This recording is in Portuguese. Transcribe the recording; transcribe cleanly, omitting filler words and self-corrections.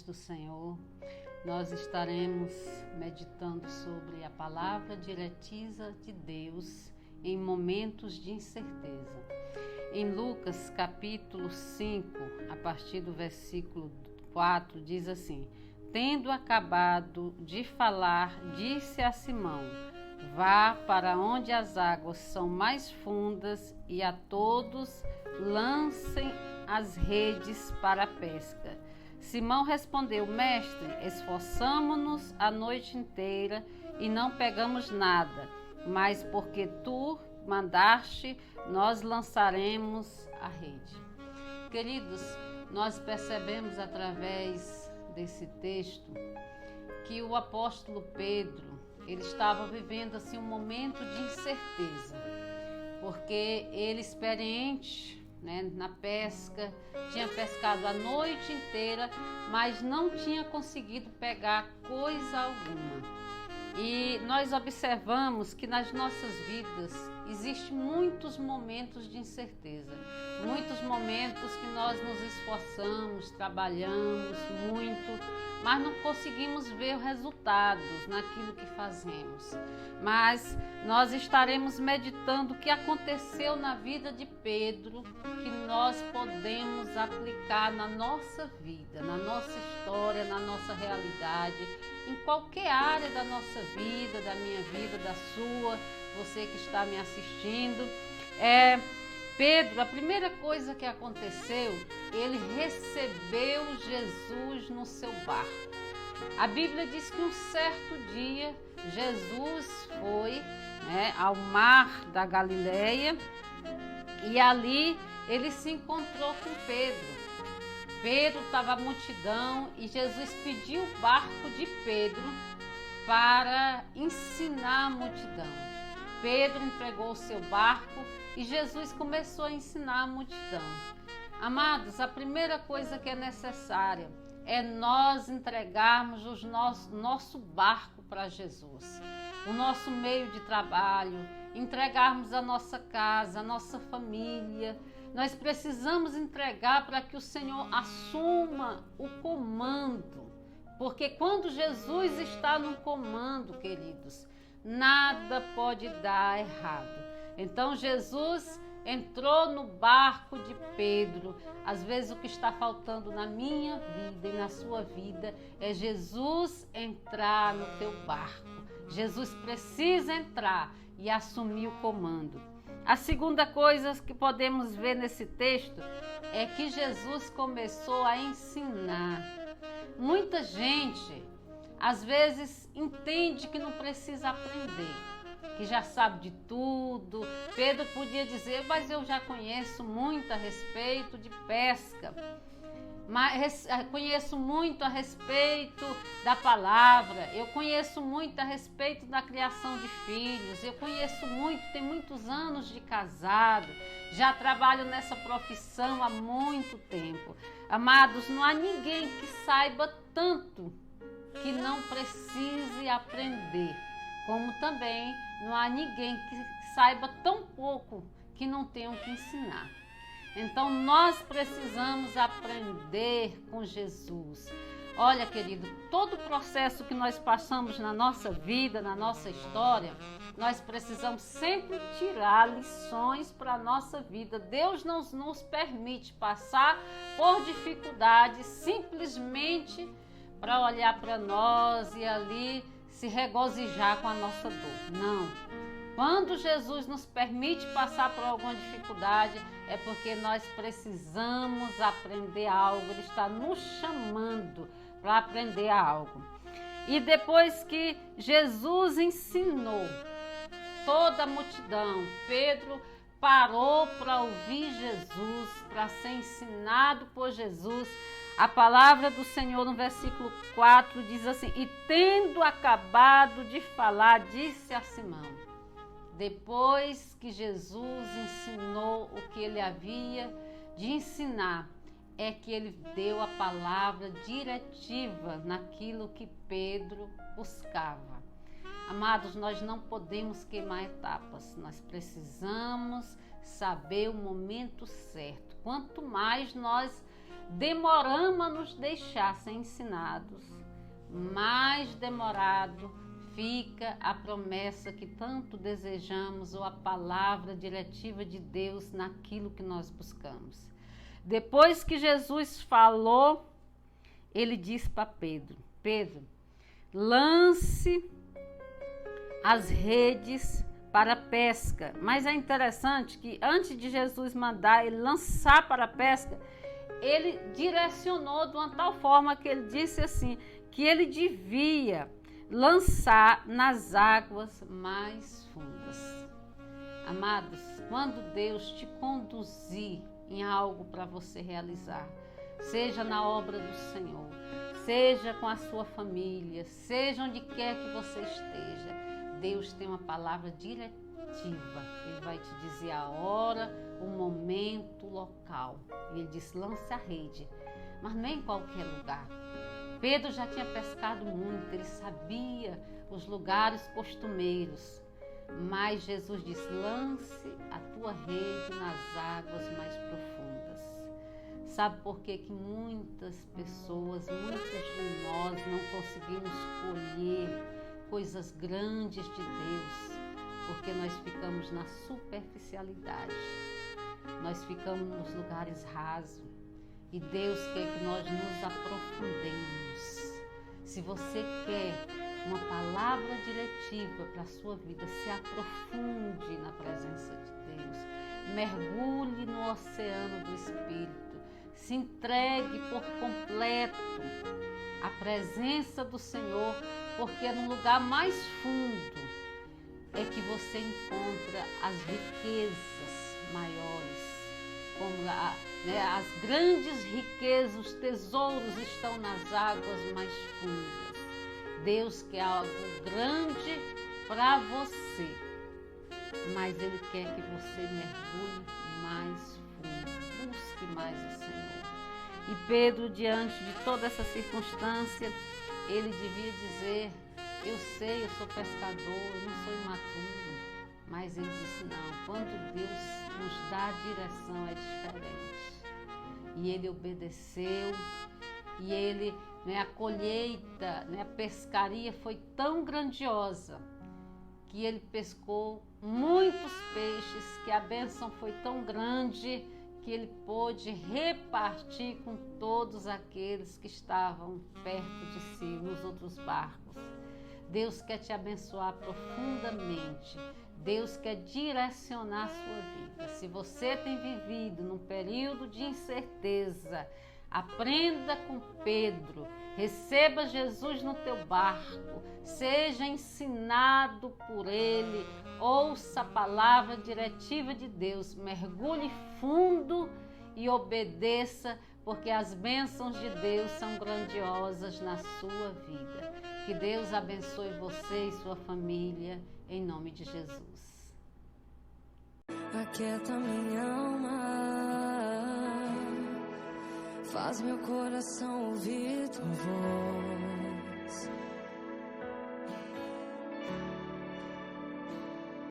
do Senhor, nós estaremos meditando sobre a palavra diretiva de Deus em momentos de incerteza. Em Lucas capítulo 5, a partir do versículo 4, diz assim: Tendo acabado de falar, disse a Simão: Vá para onde as águas são mais fundas e a todos lancem as redes para a pesca. Simão respondeu: Mestre, esforçamo-nos a noite inteira e não pegamos nada, mas porque tu mandaste, nós lançaremos a rede. Queridos, nós percebemos através desse texto que o apóstolo Pedro, ele estava vivendo assim um momento de incerteza, porque ele experiente, na pesca, tinha pescado a noite inteira, mas não tinha conseguido pegar coisa alguma. E nós observamos que nas nossas vidas existem muitos momentos de incerteza, muitos momentos que nós nos esforçamos, trabalhamos muito, mas não conseguimos ver resultados naquilo que fazemos. Mas nós estaremos meditando o que aconteceu na vida de Pedro, que nós podemos aplicar na nossa vida, na nossa história, na nossa realidade, em qualquer área da nossa vida, da minha vida, da sua, você que está me assistindo. Pedro, a primeira coisa que aconteceu, ele recebeu Jesus no seu barco. A Bíblia diz que um certo dia Jesus foi ao mar da Galileia e ali ele se encontrou com Pedro. Pedro estava a multidão e Jesus pediu o barco de Pedro para ensinar a multidão. Pedro entregou o seu barco e Jesus começou a ensinar a multidão. Amados, a primeira coisa que é necessária é nós entregarmos o nosso barco para Jesus, o nosso meio de trabalho, entregarmos a nossa casa, a nossa família. Nós precisamos entregar para que o Senhor assuma o comando, porque quando Jesus está no comando, queridos, nada pode dar errado. Então Jesus entrou no barco de Pedro. Às vezes o que está faltando na minha vida e na sua vida é Jesus entrar no teu barco. Jesus precisa entrar e assumir o comando. A segunda coisa que podemos ver nesse texto é que Jesus começou a ensinar. Muita gente, às vezes, entende que não precisa aprender, que já sabe de tudo. Pedro podia dizer: mas eu já conheço muito a respeito de pesca, mas conheço muito a respeito da palavra, eu conheço muito a respeito da criação de filhos, eu conheço muito, tenho muitos anos de casado, já trabalho nessa profissão há muito tempo. Amados, não há ninguém que saiba tanto que não precise aprender, como também não há ninguém que saiba tão pouco que não tenha o que ensinar. Então nós precisamos aprender com Jesus. Olha, querido, todo o processo que nós passamos na nossa vida, na nossa história, nós precisamos sempre tirar lições para a nossa vida. Deus não nos permite passar por dificuldades simplesmente para olhar para nós e ali se regozijar com a nossa dor. Não. Quando Jesus nos permite passar por alguma dificuldade, é porque nós precisamos aprender algo. Ele está nos chamando para aprender algo. E depois que Jesus ensinou toda a multidão, Pedro parou para ouvir Jesus, para ser ensinado por Jesus. A palavra do Senhor no versículo 4 diz assim: E tendo acabado de falar, disse a Simão. Depois que Jesus ensinou o que ele havia de ensinar, é que ele deu a palavra diretiva naquilo que Pedro buscava. Amados, nós não podemos queimar etapas, nós precisamos saber o momento certo. Quanto mais nós demoramos a nos deixar ser ensinados, mais demorado fica a promessa que tanto desejamos ou a palavra diretiva de Deus naquilo que nós buscamos. Depois que Jesus falou, ele disse para Pedro: Pedro, lance as redes para a pesca. Mas é interessante que antes de Jesus mandar ele lançar para a pesca, ele direcionou de uma tal forma que ele disse assim, que ele devia lançar nas águas mais fundas. Amados, quando Deus te conduzir em algo para você realizar, seja na obra do Senhor, seja com a sua família, seja onde quer que você esteja, Deus tem uma palavra diretiva. Ele vai te dizer a hora, o momento, o local. Ele disse, lance a rede, mas não é em qualquer lugar. Pedro já tinha pescado muito, ele sabia os lugares costumeiros, mas Jesus disse, lance a tua rede nas águas mais profundas. Sabe por que muitas pessoas, muitos de nós não conseguimos colher coisas grandes de Deus? Porque nós ficamos na superficialidade, nós ficamos nos lugares rasos e Deus quer que nós nos aprofundemos. Se você quer uma palavra diretiva para a sua vida, se aprofunde na presença de Deus, mergulhe no oceano do Espírito, se entregue por completo à presença do Senhor, porque no lugar mais fundo é que você encontra as riquezas maiores, como as grandes riquezas, os tesouros estão nas águas mais fundas. Deus quer algo grande para você, mas Ele quer que você mergulhe mais fundo, busque mais o Senhor. E Pedro, diante de toda essa circunstância, ele devia dizer, eu sei, eu sou pescador, eu não sou imaturo. Mas ele disse, não, quando Deus nos dá a direção é diferente. E ele obedeceu, e ele, a colheita, a pescaria foi tão grandiosa, que ele pescou muitos peixes, que a bênção foi tão grande, que ele pôde repartir com todos aqueles que estavam perto de si, nos outros barcos. Deus quer te abençoar profundamente. Deus quer direcionar a sua vida. Se você tem vivido num período de incerteza, aprenda com Pedro. Receba Jesus no teu barco. Seja ensinado por ele. Ouça a palavra diretiva de Deus. Mergulhe fundo e obedeça, porque as bênçãos de Deus são grandiosas na sua vida. Que Deus abençoe você e sua família, em nome de Jesus. Aquieta minha alma, faz meu coração ouvir tua voz.